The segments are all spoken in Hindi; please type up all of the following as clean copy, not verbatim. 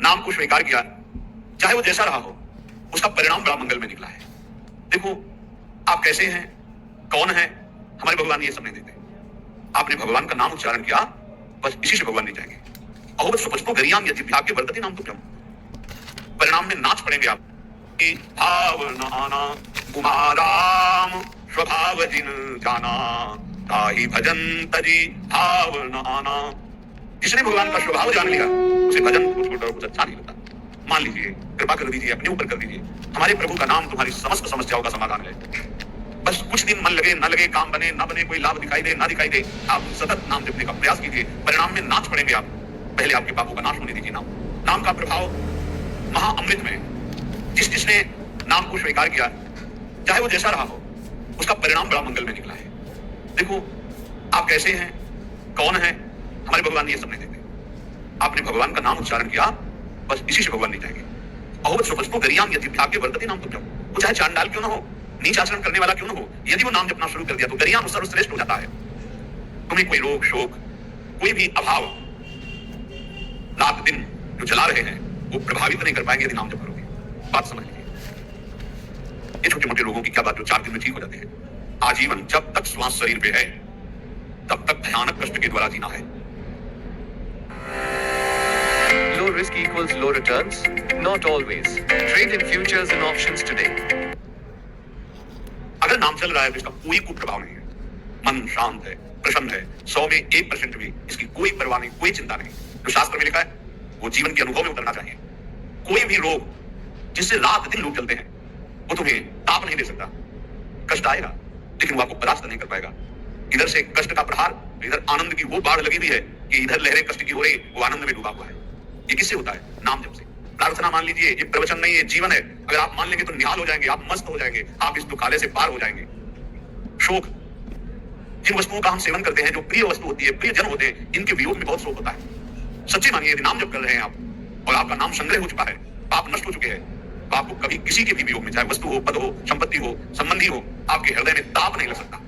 नाम को स्वीकार किया, चाहे वो जैसा रहा हो, उसका परिणाम बड़ा मंगल में निकला है। देखो आप कैसे हैं, कौन है, हमारे भगवान ये सब नहीं देते। आपने भगवान का नाम उच्चारण किया, बस इसी से भगवान नहीं जाएंगे। अहो सुपस्तो गरियाम यदि भाग्य वर्धते नाम तुभ्यम, परिणाम में नाच पड़ेंगे आप कि भावनाना कुमाराम स्वभाव जिन जाना ताहि भजन तजी भावनाना। जिसने भगवान का स्वभाव जान लिया उसे भजन कुछ अच्छा नहीं लगता। मान लीजिए, कृपा कर दीजिए, अपने ऊपर कर दीजिए, हमारे प्रभु का नाम तुम्हारी समस्त समस्याओं का समाधान है। बस कुछ दिन मन लगे, न लगे, काम बने, न बने, कोई लाभ दिखाई दे, ना दिखाई दे, आप सतत नाम जपने का प्रयास कीजिए, परिणाम में नाच पड़ेंगे आप। पहले आपके पापों का नाश होने दीजिए। नाम का प्रभाव महाअमृत में। जिसने नाम को स्वीकार किया, चाहे वो जैसा रहा हो, उसका परिणाम बड़ा मंगल में निकला है। देखो आप कैसे हैं, कौन है, हमारे भगवान ये सब नहीं देते। आपने भगवान का नाम उच्चारण किया, बस इसी से भगवान नहीं जाएंगे। अहो सुपस्तो गरियाम यदि भाग्य वर्धते नाम तुभ्यम, वो चाहे चांडाल क्यों ना हो, नीच आचरण करने वाला क्यों ना हो, यदि वो नाम जपना शुरू कर दिया तो गरियाम सर्वश्रेष्ठ हो जाता है। तुम्हें कोई रोग शोक, कोई भी अभाव रात दिन जो जला रहे हैं वो प्रभावित नहीं कर पाएंगे यदि नाम जप करोगे। बात समझ लीजिए। ये छोटे मोटे रोगों की क्या बात जो 4 दिन में ठीक हो जाते हैं। आजीवन जब तक श्वास शरीर पे है तब तक भयानक कष्ट के द्वारा जीना है। Low risk equals low returns? Not always. Trade in futures and options today. अगर नाम चल रहा है तो इसका कोई कुप्रभाव नहीं है। मन शांत है, प्रसन्न है, 100 में 1% भी इसकी कोई परवाह नहीं, कोई चिंता नहीं। जो शास्त्र में लिखा है वो जीवन के अनुभव में उतरना चाहिए। कोई भी रोग जिससे रात दिन लोग चलते हैं वो तुम्हें ताप नहीं दे सकता। कष्ट आएगा लेकिन वो आपको परास्त नहीं कर पाएगा। इधर से कष्ट का प्रहार, इधर आनंद की वो बाढ़ लगी हुई है कि इधर लहरें कष्ट की हो रही, वो आनंद में डूबा हुआ है। ये किससे होता है? नाम जप से। प्रार्थना मान लीजिए, ये प्रवचन नहीं है, जीवन है। अगर आप मान लेंगे तो निहाल हो जाएंगे, आप मस्त हो जाएंगे, आप इस दुखाले से पार हो जाएंगे। शोक, जिन वस्तुओं का हम सेवन करते हैं, जो प्रिय वस्तु होती है, प्रिय जन होते हैं, इनके वियोग में बहुत शोक होता है। सच्ची मानिए, यदि नाम जप कर रहे हैं आप और आपका नाम संग्रह हो चुका है, पाप नष्ट हो चुके हैं, तो आपको कभी किसी के भी वियोग में, चाहे वस्तु हो, पद हो, संपत्ति हो, संबंधी हो, आपके हृदय में ताप नहीं लग सकता।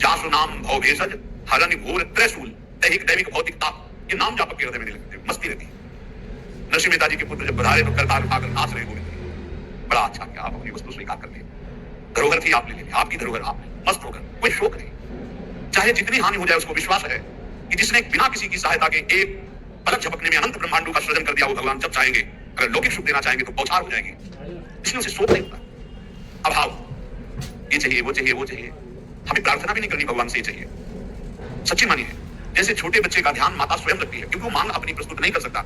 जासु नाम भव भेषज हरनि घोर त्रैशूल, दैहिक दैविक भौतिक ताप, ये नाम जापक के हृदय में नहीं लगते, मस्ती रहती है। नरसिंह मेहता जी के पुत्र जब बधारे तो करताल उठाकर नाच रहे गोविंद। बड़ा अच्छा किया, आप अपनी वस्तु स्वीकार कर लिए, धरोहर थी आप ले लेंगे, आपकी धरोहर आप मस्त होकर, कोई शोक नहीं। चाहे जितनी हानि हो जाए, उसको विश्वास है कि जिसने बिना किसी की सहायता के एक पलक झपकने में अनंत ब्रह्मांडों का सृजन कर दिया, वो भगवान जब चाहेंगे, अगर लौकिक सुख देना चाहेंगे तो बौछार हो जाएंगे। इसलिए उसे शोक नहीं होता। अभाव, ये चाहिए, वो चाहिए, वो चाहिए, हमें प्रार्थना भी नहीं करनी, भगवान से ये चाहिए। सच्ची मानिए, जैसे छोटे बच्चे का ध्यान माता स्वयं रखती है, क्योंकि वो मांग अपनी प्रस्तुत नहीं कर सकता।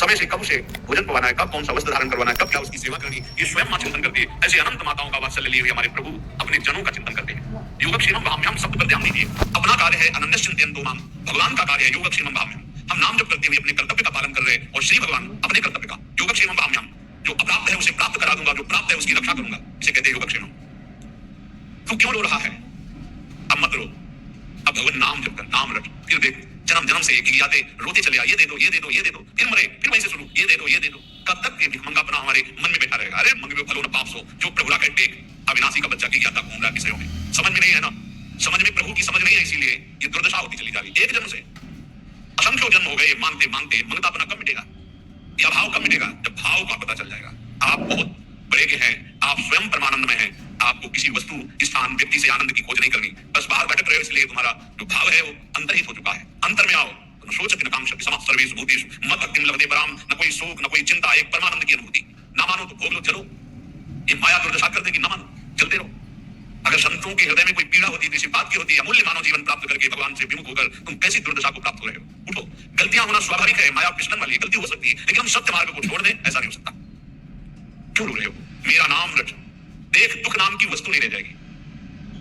समय से कब उसे भोजन पवाना है, कब कौन सा वस्त्र धारण करवाना है, कब क्या उसकी सेवा करनी, ये स्वयं मां चिंतन करती है। ऐसे अनंत माताओं का वात्सल्य लिए हुए हमारे प्रभु अपने जनों का चिंतन करते हैं। योगक्षेमम भाम्यम शब्द पर ध्यान दीजिए। अपना कार्य है अनन्य चिंतयन्तो माम, भगवान का कार्य है योगक्षेमम भाम्यम। हम नाम जप करते हुए अपने कर्तव्य का पालन कर रहे हैं और श्री भगवान अपने कर्तव्य का, योगक्षेमम भाम्यम, जो अप्राप्त है उसे प्राप्त करा दूंगा, जो प्राप्त है उसकी रक्षा करूंगा, इसे कहते हैं योगक्षेमम। तू क्यों रो रहा है? अब मत रो, अब भगवान नाम जप कर, नाम रट। फिर देख, जन्म जन्म से गियाते रोते चले आ, ये दे दो, ये दे दो, ये दे दो, फिर मरे, फिर वहीं से शुरू, ये दे दो, ये दे दो। कब तक ये भिखमंगापना हमारे मन में बैठा रहेगा? अरे मंगे फलो न पाप सो, जो प्रभु का टेक, अविनाशी का बच्चा गियाता घूम रहा किसे में, समझ में नहीं है ना, समझ में प्रभु की समझ नहीं है, इसीलिए ये दुर्दशा होती चली जा रही। एक जन्म से असंख्यों जन्म हो गए, मांगते मांगते मंगतापना कब मिटेगा? यह भाव कब मिटेगा? जब भाव का पता चल जाएगा। आप बहुत बड़े के हैं, आप स्वयं परमानंद में हैं। आपको किसी वस्तु, स्थान, व्यक्ति से आनंद की खोज नहीं करनी। बस बाहर भटक रहे हो, इसलिए तुम्हारा जो भाव है वो अंतर्हित हो चुका है। अंतर में आओ, तो सोचति न कांक्षति समः सर्वेषु भूतेषु मद भक्तिं लभते पराम। न कोई शोक, न कोई चिंता, एक परमानंद की अनुभूति। ना मानो तो भोग लो, चलो। ये माया दुर्दशा कर देगी, ना मानो, चलते रहो। अगर संतों के हृदय में कोई पीड़ा होती, किसी बात की होती, अमूल्य मानव जीवन प्राप्त करके भगवान से विमुख होकर तुम कैसी दुर्दशा को प्राप्त हो रहे हो? उठो। गलतियां होना स्वाभाविक है, माया फिसलन वाली गलती हो सकती है, लेकिन हम सत्य मार्ग को छोड़ दें, ऐसा नहीं हो सकता। क्यों रो रहे हो? मेरा नाम रट, देख दुख नाम की वस्तु नहीं रह जाएगी,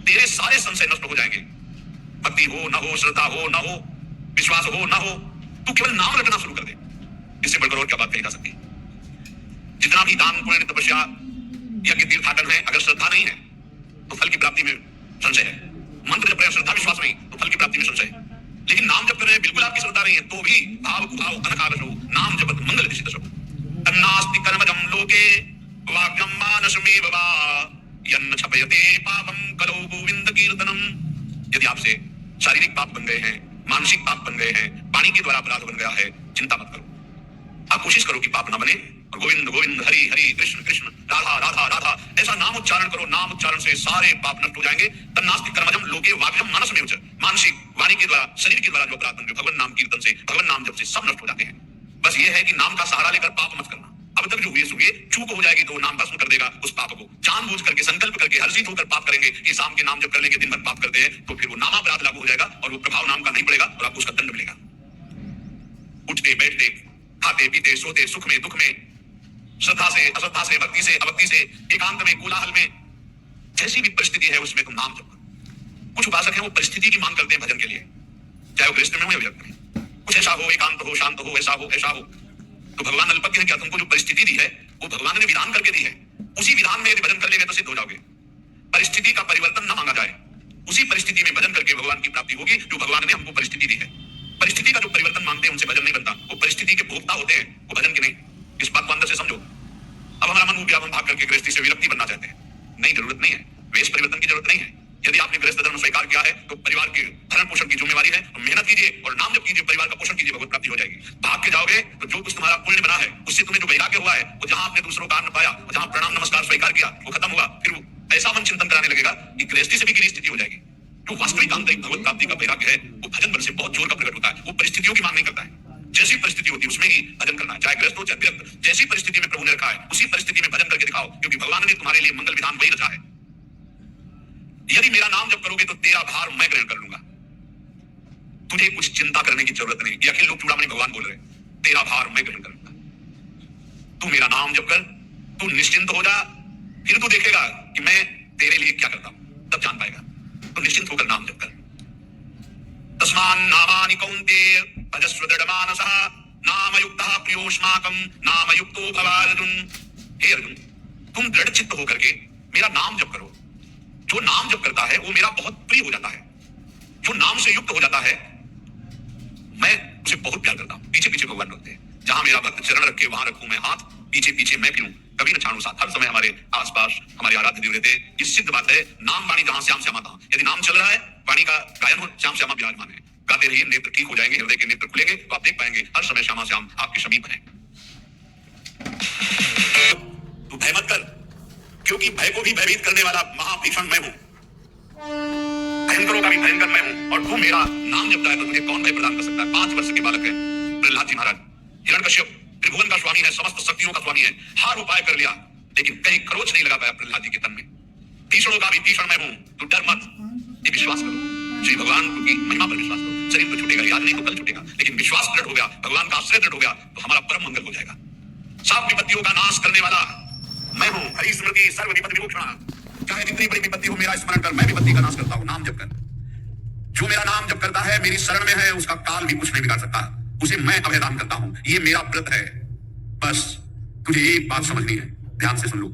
तेरे सारे संशय नष्ट हो जाएंगे। भक्ति हो न हो, श्रद्धा हो न हो, विश्वास हो न हो, तू केवल नाम रटना शुरू कर दे। इससे बढ़कर और क्या बात कही जा सकती? जितना भी दान पुण्य तपस्या यज्ञ तीर्थाटन है, अगर श्रद्धा नहीं है तो फल की प्राप्ति में संशय है। मंत्र जप रहे हैं, श्रद्धा विश्वास नहीं, तो फल की प्राप्ति में संशय है। लेकिन नाम जप कर रहे हैं, बिल्कुल आपकी श्रद्धा नहीं है, तो भी भाव कुभाव अनकाल हो, नाम जपत मंगल दिशित शो। अन्नास्ति कर्मजम लोके वाक्यम मानसमेव वा यन्न छपयते पापम कलो गोविंद कीर्तनम। यदि आपसे शारीरिक पाप बन गए हैं, मानसिक पाप बन गए हैं, वाणी के द्वारा अपराध बन गया है, चिंता मत करो। आप कोशिश करो कि पाप ना बने और गोविंद गोविंद हरि हरि कृष्ण कृष्ण राधा राधा राधा ऐसा नाम उच्चारण करो। नाम उच्चारण से सारे पाप नष्ट हो जाएंगे। तन्नास्ति कर्मजम लोके वाक्यम मानस में उच्च, मानसिक वाणी के द्वारा शरीर के द्वारा जो अपराध बन गए भगवान नाम कीर्तन से भगवान नाम जप से सब नष्ट हो जाते हैं। बस ये है कि नाम का सहारा लेकर पाप मत करना। अब तक जो हुए सुगे चूक हो जाएगी तो नाम भस्म कर देगा उस पाप को। जानबूझ करके संकल्प करके हर्षित होकर पाप करेंगे कि शाम के नाम जब कर लेंगे दिन भर पाप करते हैं तो फिर वो नामापराध लागू हो जाएगा और वो प्रभाव नाम का नहीं पड़ेगा और आपको उसका दंड मिलेगा। उठते बैठते खाते पीते सोते सुख में दुख में श्रद्धा से अश्रद्धा से भक्ति से अभक्ति से एकांत में कोलाहल में जैसी भी परिस्थिति है उसमें तुम नाम जपो। कुछ उपासक हैं वो परिस्थिति की मांग करते हैं भजन के लिए, चाहे वो गृहस्थ में हो या व्यक्त में। कुछ ऐसा हो एकांत हो शांत हो ऐसा हो तो भगवान अल्पज्ञ है क्या? तुमको जो परिस्थिति दी है वो भगवान ने विधान करके दी है। उसी विधान में यदि भजन कर लेंगे तो सिद्ध हो जाओगे। परिस्थिति का परिवर्तन न मांगा जाए, उसी परिस्थिति में भजन करके भगवान की प्राप्ति होगी जो भगवान ने हमको परिस्थिति दी है। परिस्थिति का जो परिवर्तन मांगते हैं उनसे भजन नहीं बनता। वो परिस्थिति के भोक्ता होते हैं, वो भजन के नहीं। इस बात को अंदर से समझो। अब हमारा मन व्यापन भाग करके गृहस्थी से विरक्ति बनना चाहते हैं, नहीं, जरूरत नहीं है। वेश परिवर्तन की जरूरत नहीं है। यदि आपने गृहस्थ धर्म स्वीकार किया है तो परिवार के भरण पोषण की जिम्मेवारी है, तो मेहनत कीजिए और नाम जप कीजिए, परिवार का पोषण कीजिए, भगवत प्राप्ति हो जाएगी। भाग के जाओगे तो जो कुछ तुम्हारा पुण्य बना है उससे तुम्हें जो वैराग्य हुआ है वो जहां आपने दूसरों का अन्न पाया, जहां प्रणाम नमस्कार स्वीकार किया वो खत्म हुआ। फिर वो ऐसा मन चिंतन कराने लगेगा कि गृहस्थी से भी गिरी स्थिति हो जाएगी। जो वास्तविक आंतरिक भगवत प्राप्ति का वैराग्य है वो भजन बल से बहुत जोर का प्रकट होता है। वो परिस्थितियों की मांग नहीं करता है। जैसी परिस्थिति होती है उसमें ही भजन करना है, चाहे गृहस्थ हो चाहे विरक्त। जैसी परिस्थिति में प्रभु ने रखा है उसी परिस्थिति में भजन करके दिखाओ, क्योंकि भगवान ने तुम्हारे लिए मंगल विधान वही रचा है। यदि मेरा नाम जप करोगे तो तेरा भार मैं ग्रहण कर लूंगा। तुझे कुछ चिंता करने की जरूरत नहीं। अखिल लोक चूड़ामणि भगवान बोल रहे, तेरा भार मैं ग्रहण करूंगा। तू मेरा नाम जप कर, तू निश्चिंत हो जा, फिर तू देखेगा कि मैं तेरे लिए क्या करता हूं, तब जान पाएगा। तो निश्चिंत होकर नाम जप कर। तस्मान नामानि कौन्तेय भजस्व दृढ़मानसः नामयुक्तः प्रियोष्माकं नामयुक्तो भव अर्जुन। हे अर्जुन, तुम दृढ़ चित्त होकर के मेरा नाम जप करो। जो नाम जप करता है वो मेरा बहुत प्रिय हो जाता है। जो नाम से युक्त हो जाता है मैं उसे बहुत प्यार करता हूं। पीछे पीछे भगवान रखते हैं, जहां मेरा भक्त चरण रखे वहां रखूं मैं हाथ, पीछे पीछे मैं फिरूं, कभी न छाड़ू साथ। हर समय हमारे आसपास हमारे आराध्य देव रहते हैं। ये सिद्ध बात है। नाम वाणी जहां श्याम श्यामा था। यदि नाम चल रहा है, वाणी का गायन हो, श्याम श्यामा विराजमान है। गाते रहिए, नेत्र ठीक हो जाएंगे, हृदय के नेत्र खुलेंगे तो आप देख पाएंगे हर समय श्यामा श्याम आपके समीप है। तू भय मत कर, क्योंकि भय को भी भयभीत करने वाला महाभीषण मैं हूं। भयंकरों का भी भयंकर मैं हूं। और तू मेरा नाम जपता है तो तुझे कौन भय प्रदान कर सकता है? 5 वर्ष के बालक है प्रहलाद जी महाराज। हिरण्यकश्यप त्रिभुवन का स्वामी है, समस्त शक्तियों का स्वामी है। हर उपाय कर लिया लेकिन कहीं खरोच नहीं लगा पाया प्रहलाद जी के तन में। भीषणों का भी भीषण मैं हूं, तू डर मत, ये विश्वास करो। श्री भगवान की महिमा पर विश्वास करो। शरीर तो छूटेगा, याद नहीं तो कल छूटेगा, लेकिन विश्वास दृढ़ हो गया, भगवान का आश्रय दृढ़ हो गया तो हमारा परम मंगल हो जाएगा। सब विपत्तियों का नाश करने वाला मैं हूं। हरि स्मृति सर्व विपत्ति विमोक्षण। चाहे जितनी बड़ी विपत्ति हो मेरा स्मरण कर, मैं विपत्ति का नाश करता हूं। नाम जप कर। जो मेरा नाम जप करता है, मेरी शरण में है, उसका काल भी कुछ नहीं बिगाड़ सकता। उसे मैं अभयदान करता हूं। ये मेरा व्रत है। बस तुझे एक बात समझनी है, ध्यान से सुन लो।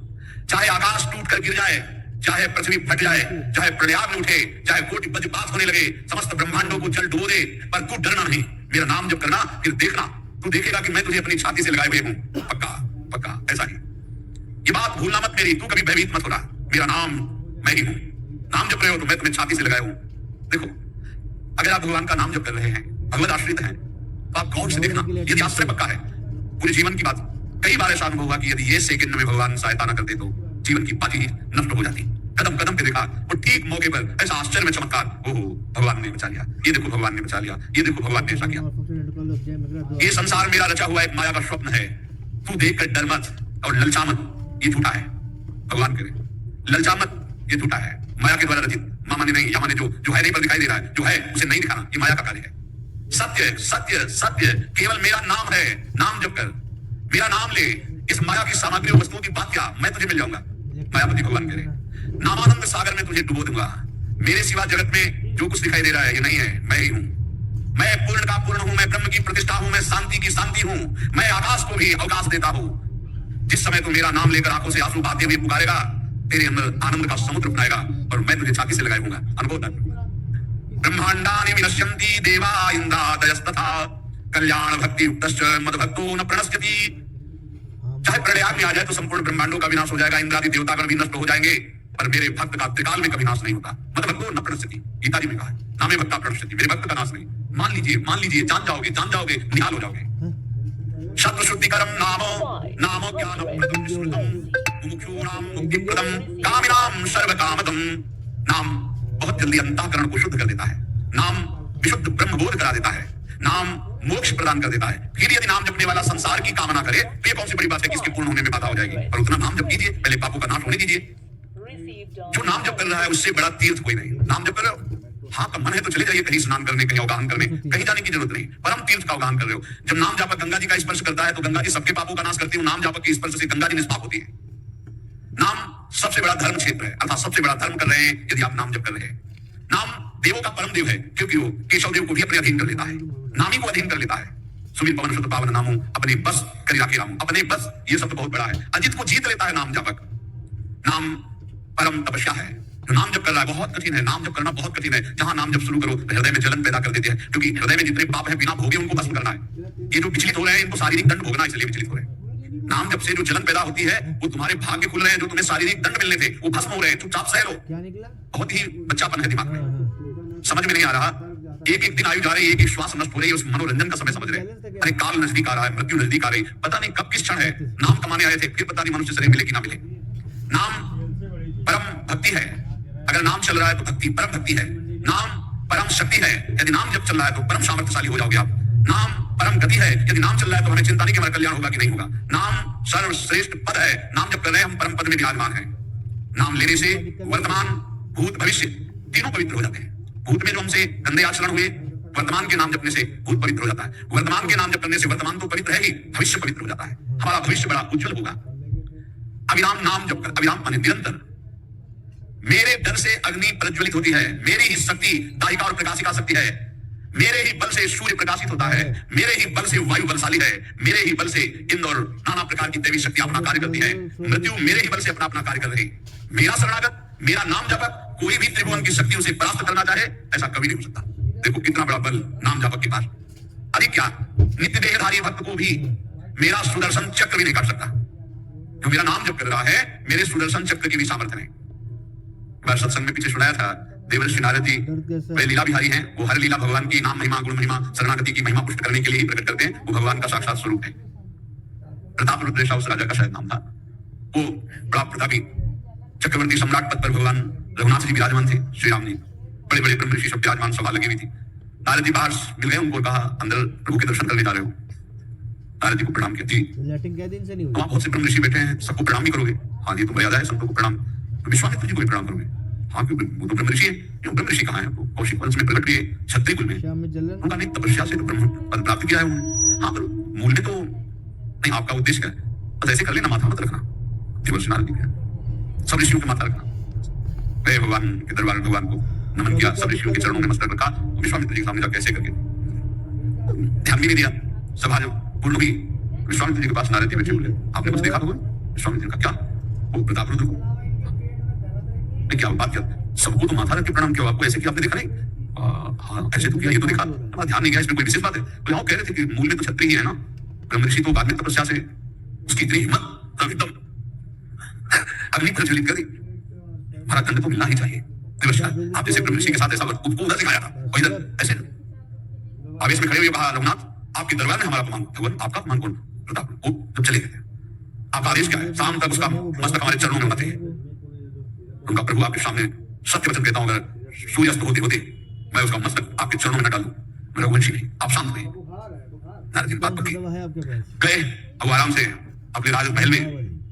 चाहे आकाश टूट कर गिर जाए, चाहे पृथ्वी फट जाए, चाहे प्रलयाग्नि उठे, चाहे कोटि वज्रपात होने लगे, समस्त ब्रह्मांडों को जल डुबो दे, पर तू डरना नहीं। मेरा नाम जप करना, फिर देखना, तू देखेगा कि मैं तुझे अपनी छाती से लगाए हुए हूं। पक्का पक्का ऐसा ही। ये बात भूलना मत मेरी। तू कभी भयभीत मत होना। मेरा नाम मैं ही हूं। नाम जप रहे हो तो मैं तुम्हें छाती से लगाया हूं। देखो, अगर आप भगवान का नाम जप कर रहे हैं, भगवत आश्रित हैं, तो आप गौर से देखना, यदि आश्रय पक्का है, पूरे जीवन की बात। कई बार ऐसा अनुभव हुआ कि यदि ये सेकंड में भगवान सहायता न करते तो जीवन की बाजी नष्ट हो जाती। कदम कदम पे देखा और ठीक मौके पर ऐसा आश्चर्य में चमत्कार, ओहो भगवान ने बचा लिया, ये देखो भगवान ने बचा लिया, ये देखो भगवान ने ऐसा किया। ये संसार मेरा रचा हुआ एक माया का स्वप्न है। तू देख कर डर मत और ललचा मत, ये झूठा है। भगवान करे ललचा मत, ये झूठा है। माया के द्वारा रचित, मामा ने नहीं, या माने जो है नहीं पर दिखाई दे रहा है, जो है उसे नहीं दिखाना, ये माया का कार्य है। सत्य सत्य सत्य केवल मेरा नाम है। नाम जप कर, मेरा नाम ले। इस माया की सामग्री और वस्तुओं की बात क्या, मैं तुझे मिल जाऊंगा। मायापति भगवान करे नामानंद सागर में तुझे डुबो दूंगा। मेरे सिवा जगत में जो कुछ दिखाई दे रहा है ये नहीं है, मैं ही हूं। मैं पूर्ण का पूर्ण हूं, मैं ब्रह्म की प्रतिष्ठा हूं, मैं शांति की शांति हूं। मैं आकाश को भी अवकाश देता हूं। जिस समय तू मेरा नाम लेकर आंखों से आंसू बहाते हुए पुकारेगा, तेरे अंदर आनंद का समुद्र बनाएगा और मैं तुझे छाती से लगाए हूंगा। अनुभव कर। ब्रह्मांडानि विनश्यन्ति देवा इंद्रादयस्तथा कल्याण भक्ति युक्तश्च मद्भक्तो न प्रणश्यति। चाहे प्रलयाग्नि आ जाए तो संपूर्ण ब्रह्मांडों का विनाश हो जाएगा, इंद्रादि देवतागण भी नष्ट हो जाएंगे, पर मेरे भक्त का त्रिकाल में कभी नाश नहीं होता। मद्भक्तो न प्रणश्यति, गीता जी में कहा है, नामे भक्ता प्रणश्यति। मेरे भक्त का नाश नहीं। मान लीजिए, जान जाओगे, निहाल हो जाओगे। शत्रुशुद्धिकरं नाम नाम ज्ञानप्रदं स्मृतं मुमुक्षूणां मुक्तिप्रदं कामिनां सर्वकामदं। नाम बहुत जल्दी अंतःकरण को शुद्ध कर देता है। नाम विशुद्ध ब्रह्मबोध करा देता है। नाम मोक्ष प्रदान कर देता है। फिर यदि नाम जपने वाला संसार की कामना करे तो ये कौन सी बड़ी बात है कि इसके पूर्ण होने में बाधा हो जाएगी। पर उतना नाम जप कीजिए, पहले पापों का नाश होने दीजिए। जो नाम जप कर रहा है उससे बड़ा तीर्थ कोई नहीं। नाम जप कर रहे हो, हाँ का मन है तो चले जाइए कहीं स्नान करने, कहीं अवगाहन करने, कहीं जाने की जरूरत नहीं। परम तीर्थ का अवगाहन कर रहे हो। जब नाम जापक गंगा जी का स्पर्श करता है तो गंगा जी सबके पापों का नाश करती है। नाम जापक के स्पर्श से गंगा जी निष्पाप होती है। नाम सबसे बड़ा धर्म क्षेत्र है, अर्थात सबसे बड़ा धर्म कर रहे हैं यदि आप नाम जप कर रहे हैं। नाम देवों का परम देव है क्योंकि वो केशव देव को भी अपने अधीन कर लेता है, नामी को अधीन कर लेता है। सुमित पवन शुद्ध पावन नामो अपने बस करी राखी रामो। अपने बस ये शब्द बहुत बड़ा है। अजित को जीत लेता है नाम जापक। नाम परम तपस्या है। जो नाम जप कर रहा है बहुत कठिन है। नाम जप करना बहुत कठिन है। जहां नाम जप शुरू करो तो हृदय में जलन पैदा कर देते हैं, क्योंकि हृदय में जितने पाप हैं बिना भोगे उनको भस्म करना है। ये जो विचलित हो रहे हैं इनको शारीरिक दंड भोगना, इसलिए विचलित हो रहे हैं। नाम जप से जो जलन पैदा होती है वो तुम्हारे भाग्य खुल रहे हैं। जो तुम्हें शारीरिक दंड मिलने थे वो भस्म हो रहे हैं। चुपचाप सह लो। बहुत ही बच्चापन है दिमाग में, समझ में नहीं आ रहा। एक एक दिन आयु जा रही है, एक एक श्वास नष्ट हो रही है, उस मनोरंजन का समय समझ रहे। अरे काल नजदीक आ रहा है, मृत्यु नजदीक आ रही, पता नहीं कब किस क्षण है। नाम कमाने आए थे, फिर पता नहीं मनुष्य शरीर मिले कि ना मिले। नाम परम भक्ति है। अगर नाम चल रहा है तो भक्ति परम भक्ति है। नाम परम शक्ति है। यदि नाम जब चल रहा है तो परम सामर्थ्यशाली हो जाओगे आप। नाम परम गति है। यदि नाम चल रहा है तो हमें चिंता नहीं कि हमारा कल्याण होगा कि नहीं होगा। नाम सर्वश्रेष्ठ पद है। नाम जब कर रहे हैं हम परम पद में विराजमान हैं। नाम लेने से वर्तमान भूत भविष्य तीनों पवित्र हो जाते हैं। भूत में जो हमसे गंदे आचरण हुए, वर्तमान के नाम जपने से भूत पवित्र हो जाता है। वर्तमान के नाम जप करने से वर्तमान तो पवित्र है ही, भविष्य पवित्र हो जाता है। हमारा भविष्य बड़ा उज्जवल होगा। अविराम नाम जप कर, अविराम माने निरंतर। मेरे डर से अग्नि प्रज्वलित होती है। मेरी ही शक्ति दाहिका और प्रकाशिका शक्ति है। मेरे ही बल से सूर्य प्रकाशित होता है। मेरे ही बल से वायु बलशाली है। मेरे ही बल से इंद्र और नाना प्रकार की देवी शक्ति अपना कार्य करती है। मृत्यु मेरे ही बल से अपना अपना कार्य कर रही। मेरा शरणागत, मेरा नाम जापक कोई भी त्रिभुवन की शक्ति उसे परास्त करना चाहे ऐसा कभी नहीं हो सकता। देखो कितना बड़ा बल नाम जापक के पास। अरे क्या नित्य देहधारी भक्त को भी मेरा सुदर्शन चक्र भी नहीं काट सकता। जो मेरा नाम जप कर रहा है मेरे सुदर्शन चक्र की भी सामर्थ्य नहीं। सत्संग में पीछे सुनाया था, देवर्षि नारद जी वे लीला बिहारी हैं। वो हर लीला भगवान की नाम महिमा, गुण महिमा, शरणागति की महिमा पुष्ट करने के लिए ही प्रकट करते हैं। वो भगवान का साक्षात स्वरूप है। प्रताप रुद्रेशा उस राजा का शायद नाम था। वो बड़ा प्रतापी चक्रवर्ती सम्राट पद पर भगवान रघुनाथ जी विराजमान थे। श्री राम जी बड़े बड़े ब्रह्म ऋषि सब विराजमान, सभा लगी हुई थी। नारद जी बाहर मिल गए, उनको कहा अंदर प्रभु के दर्शन करने जा रहे हो। नारद जी को प्रणाम किया। जी वहाँ बहुत से ब्रह्म ऋषि बैठे हैं, सबको प्रणाम भी करोगे? हाँ जी, तो मर्यादा है सबको प्रणाम। तो विश्वामित्र जी को भी प्रणाम करोगे? हाँ, क्योंकि वो तो ब्रह्म ऋषि है। क्यों ब्रह्म ऋषि कहाँ है? वो कौशिक वंश में प्रकट हुए, क्षत्रिय कुल में। उनका नहीं, तपस्या से तो ब्रह्म पद प्राप्त किया है उन्होंने। हाँ, पर मूल में तो नहीं। आपका उद्देश्य क्या है? बस ऐसे कर लेना, माथा मत रखना। देवर्षि नारद जी सब ऋषियों के माथा रखना। गए भगवान के दरबार में, भगवान को नमन किया, सब ऋषियों के चरणों में मस्तक रखा। विश्वामित्र जी के सामने जाकर ऐसे करके ध्यान भी नहीं दिया। सभा जो पूर्ण हुई, विश्वामित्र जी के पास नारद जी बैठे बोले, आपने कुछ देखा होगा? विश्वामित्र जी का क्या? वो प्रताप रुद्र को क्या बात क्या? सबको तो माथा रख के प्रणाम किया, आपको ऐसे किया आपने देखा नहीं? हाँ, ऐसे तो किया, ये तो देखा, ध्यान नहीं गया, इसमें कोई विशेष बात है? तो यहाँ कह रहे थे कि मूल में तो क्षत्रिय ही है ना। ब्रह्म ऋषि तो बाद में तपस्या से उसकी इतनी हिम्मत, एकदम अग्नि प्रज्वलित करी। हमारा दंड तो मिलना ही चाहिए। आप जैसे ब्रह्म ऋषि के साथ ऐसा उसको उधर सिखाया था, वो इधर ऐसे आवेश में खड़े हुए कहा, रघुनाथ आपके दरबार में हमारा अपमान। भगवान आपका अपमान कौन? प्रताप। वो जब चले गए, आपका आदेश क्या है? शाम तक उसका मस्तक हमारे चरणों में होना चाहिए। उनका प्रभु आपके सामने सत्य वचन कहता हूं, अगर सूर्यास्त होते होते मैं उसका मस्तक आपके चरणों में न डालूं, मैं रघुवंशी नहीं। आप शांत हुए। नारद जी बात पक्की गए। अब आराम से अपने राजमहल में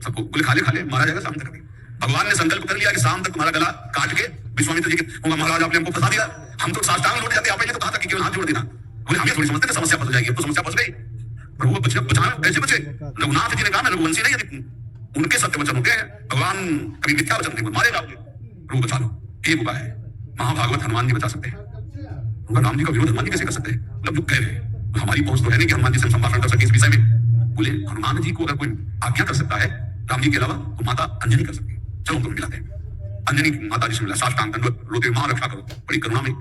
सबको बोले, खा ले मारा जाएगा शाम तक। भगवान ने संकल्प कर लिया कि शाम तक तुम्हारा गला काट के विश्वामित्र जी के महाराज आपने हमको फंसा दिया, हम तो साष्टांग लौट जाते। आपने तो कहा था कि केवल हाथ जोड़ देना। बोले हमें थोड़ी समझते थे समस्या फंस जाएगी। अब तो समस्या फंस गई। प्रभु बचाना कैसे बचे? रघुनाथ जी ने कहा मैं रघुवंशी नहीं, यदि उनके सत्य वचन होते हैं, भगवान कभी मिथ्या वचन नहीं मारेगा। प्रभु बचा लो। एक उपाय है, महाभागवत हनुमान जी बचा सकते हैं। उनका राम जी का विरोध हनुमान जी कैसे कर सकते हैं? मतलब जो कह रहे हैं, हमारी पहुंच तो है नहीं कि हनुमान जी से हम संभाषण कर सके इस विषय में। बोले हनुमान जी को अगर कोई आज्ञा कर सकता है राम जी के अलावा, तो माता अंजनी कर सकती है। चलो तुम मिलाते हैं। अंजनी माता जी से मिला, साष्टांग दंडवत, रोते मां रक्षा करो, बड़ी करुणा में।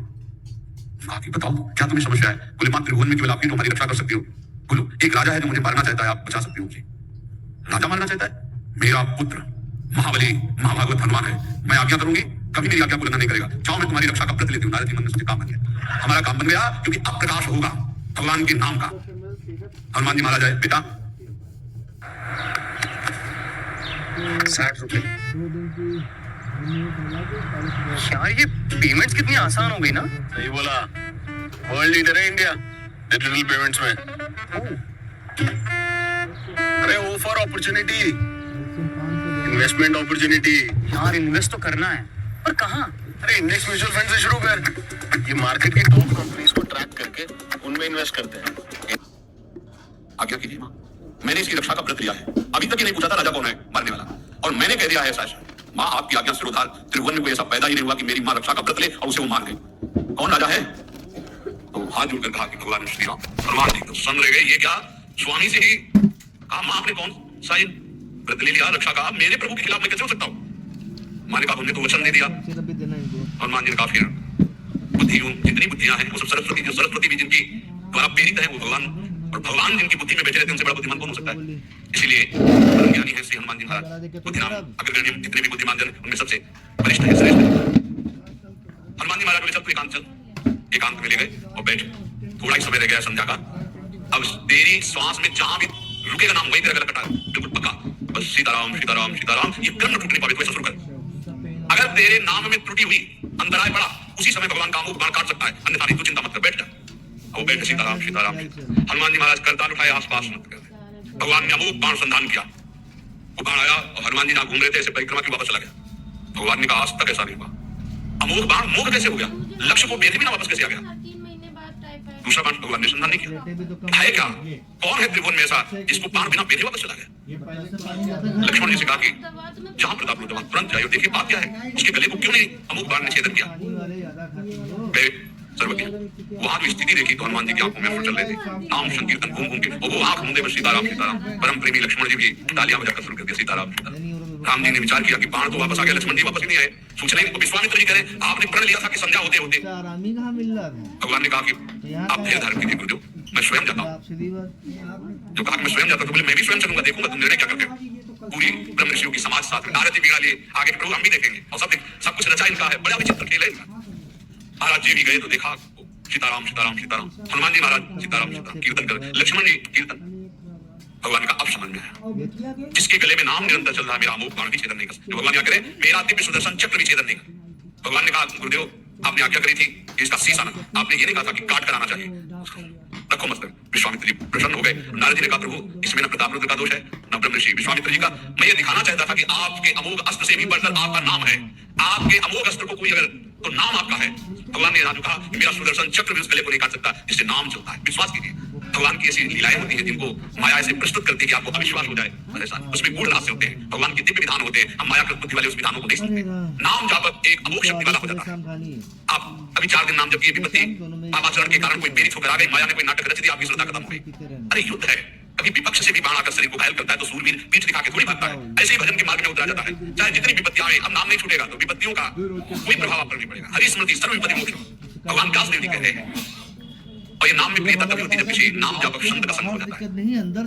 बाकी बताओ क्या तुम्हें समस्या है? बोले मां त्रिभुवन में केवल आप ही तो हमारी रक्षा कर सकती हो। बोलो एक राजा है जो मुझे मारना चाहता है, आप बचा सकते हो मुझे? राजा मारना चाहता है? मेरा पुत्र महाबली महाभागवत हनुमान है, मैं आज्ञा करूंगी, कभी मेरी आज्ञा को उल्लंघन नहीं करेगा। चाहो मैं तुम्हारी रक्षा का व्रत लेती हूँ। नारद जी मन में सोचे काम बन गया, हमारा काम बन गया, क्योंकि अब प्रकाश होगा भगवान के नाम का। हनुमान जी महाराज आए, पिता 60 रुपए। यार ये पेमेंट्स कितनी आसान हो गई ना। सही बोला, वर्ल्ड लीडर है इंडिया डिजिटल पेमेंट्स में। अरे O for opportunity, investment opportunity. यार इन्वेस्ट तो करना है, पर कहाँ? अरे इंडेक्स म्यूचुअल फंड से शुरू कर। ये मार्केट की टॉप कंपनीज को ट्रैक करके उनमें इन्वेस्ट करते हैं। आज्ञा कीजिए माँ, मैंने इसकी रक्षा का व्रत लिया है। अभी तक ये नहीं पूछा था राजा कौन है मारने वाला, और मैंने कह दिया है ऐसा। माँ आपकी आज्ञा से उधार त्रिभुवन में कोई ऐसा पैदा ही नहीं हुआ कि मेरी माँ रक्षा का व्रत ले और उसे वो मार गई। कौन राजा है? तो हाथ जोड़कर कहा कि भगवान श्री राम। हनुमान जी तो सुन रहे गए, ये क्या स्वामी से ही कहा, माँ आपने कौन सा व्रत ले लिया रक्षा का, मेरे प्रभु के खिलाफ मैं कैसे हो सकता हूँ? माँ ने कहा हमने तो वचन दे दिया। हनुमान जी ने कहा फिर बुद्धि जितनी बुद्धियां हैं वो सब सरस्वती भी जिनकी द्वारा प्रेरित है वो भगवान, और भगवान जिनकी बुद्धि में बैठे रहते हैं उनसे बड़ा बुद्धिमान कौन हो सकता है? इसीलिए परम ज्ञानी है श्री हनुमान जी महाराज। बुद्धिमान अग्रगण्य जितने भी बुद्धिमान जन उनमें सबसे वरिष्ठ है, श्रेष्ठ है। हनुमान जी महाराज बोले चल तू एकांत चल। एकांत में ले गए और बैठ। थोड़ा ही समय रह गया संध्या का। अब तेरी श्वास में जहां भी रुकेगा नाम वहीं तेरा गला कटा, बिल्कुल पक्का। बस सीताराम सीताराम सीताराम, ये क्रम टूट नहीं पावे तो ऐसा शुरू कर। अगर तेरे नाम में त्रुटि हुई, अंतराय पड़ा, उसी समय भगवान का मुख बाण काट सकता है, अन्यथा नहीं। तू चिंता मत कर, बैठ जा। वो बैठ सीताराम सीताराम। हनुमान जी महाराज करताल उठाए, आसपास मत कर। भगवान ने अमोघ बाण संधान किया। वो बाण आया और हनुमान जी ना घूम रहे थे, ऐसे परिक्रमा की वापस चला गया। भगवान ने कहा आज तक ऐसा नहीं हुआ। अमोघ बाण मोघ कैसे हो गया? लक्ष्य को बेधे भी ना वापस कैसे आ गया? दूसरा बाण भगवान ने संधान नहीं किया। है क्या? कौन है त्रिभुवन में ऐसा जिसको बाण बिना बेधे वापस चला गया? लक्ष्मण जी से कहा कि जहां प्रताप लो तुरंत जाइए, देखिए बात क्या है। उसके गले को क्यों नहीं अमोघ बाण ने छेदन किया? सर्वज्ञ वहां जो स्थिति देखी तो हनुमान जी की आंखों में आंसू चल रहे थे। नाम संकीर्तन घूम घूम के और वो आंख मूंदे में सीताराम सीताराम। परम प्रेमी लक्ष्मण जी भी तालियां बजाकर शुरू कर दिया सीताराम सीताराम। राम जी ने विचार किया कि बाण तो वापस आ गया, लक्ष्मण जी वापस ही नहीं आए। सोच रहे विश्वामित्र जी कह रहे आपने प्रण लिया था कि संध्या होते होते। भगवान ने कहा कि आप धैर्य धारण कीजिए गुरुदेव, मैं स्वयं जाता हूँ। जो कहा कि मैं स्वयं जाता हूँ, तो बोले मैं भी स्वयं चलूंगा, देखूंगा तुम निर्णय क्या करते हो। पूरी ब्रह्म ऋषियों की समाज साथ में नारद जी बिगा लिए, आगे के प्रोग्राम भी देखेंगे और सब कुछ रचा इनका है। बड़ा विचित्र खेल है इनका। महाराज जी भी गए तो देखा सीताराम सीताराम सीताराम। हनुमान जी महाराज सीताराम सीताराम कीर्तन कर, लक्ष्मण जी कीर्तन। भगवान का अब समझ में आया, जिसके गले में नाम निरंतर चल रहा है, मेरा अमोघ बाण भी छेदन नहीं कर सकता। भगवान क्या करे, मेरा दिव्य सुदर्शन चक्र भी छेदन नहीं कर। भगवान ने कहा गुरुदेव आपने आज्ञा करी थी कि इसका शीश आना, आपने ये नहीं कहा था कि काट कर आना चाहिए। रखो मत। विश्वामित्र जी प्रसन्न हो गए। नारद जी ने कहा प्रभु इसमें न प्रताप रुद्र का दोष है न ब्रह्म ऋषि विश्वामित्र जी का। मैं ये दिखाना चाहता था कि आपके अमोघ अस्त्र से भी बढ़कर आपका नाम है। आपके अमोघ अस्त्र को कोई अगर तो नाम आपका है। भगवान ने राजू कहा कि मेरा सुदर्शन चक्र भी उस गले को नहीं काट सकता जिससे नाम चलता है। विश्वास कीजिए, भगवान की ऐसी लीलाएं होती है जिनको माया ऐसे प्रस्तुत करती है कि आपको अविश्वास हो जाए, उसमें गुण रास्ते होते हैं, भगवान के दिव्य विधान होते हैं। हम माया कृत बुद्धि वाले उस विधानों को नहीं सकते। नाम जापक एक अमोघ शक्ति वाला हो जाता है। आप अभी 4 दिन नाम जब की विपत्ति आचरण के कारण कोई पीड़ित होकर आ गई, माया ने कोई नाटक रच दिया, आपकी श्रद्धा खत्म हो गई। अरे युद्ध है, कभी विपक्ष से भी बाण आकर शरीर को घायल करता है तो सूरवीर पीठ दिखा के थोड़ी भागता है। ऐसे ही भजन के मार्ग में उतरा जाता है। चाहे जितनी विपत्तियां आए, अब नाम नहीं छूटेगा तो विपत्तियों का कोई प्रभाव आप पर नहीं पड़ेगा। हरि स्मृति सर्व विपत्ति मोक्ष भगवान व्यास देव जी कहते हैं। और ये नाम में प्रियता तभी होती है जब किसी नाम जापक संत का संग हो जाता है।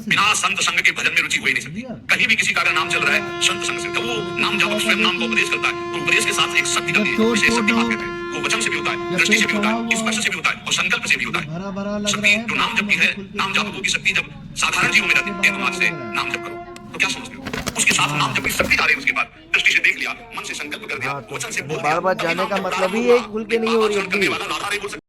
बिना संत संग के भजन में रुचि हो ही नहीं सकती। कहीं भी किसी का अगर नाम चल रहा है संत संग से, तो वो नाम जापक स्वयं नाम को उपदेश करता है, तो उपदेश के साथ एक शक्ति का विशेष शक्ति बात कहते हैं। वो वचन से भी होता है, दृष्टि से भी होता है, स्पर्श से भी होता है और संकल्प से भी होता है। शक्ति जो नाम जप की है, नाम जापकों की शक्ति जब साधारण जीवन में रहती है तो मन से नाम जप करो तो क्या समझते हो, उसके साथ नाम जप की शक्ति आ रही है। उसके बाद दृष्टि से देख लिया, मन से संकल्प कर दिया, वचन से बोल दिया। बार बार जाने का मतलब ही एक खुल के नहीं हो रही है।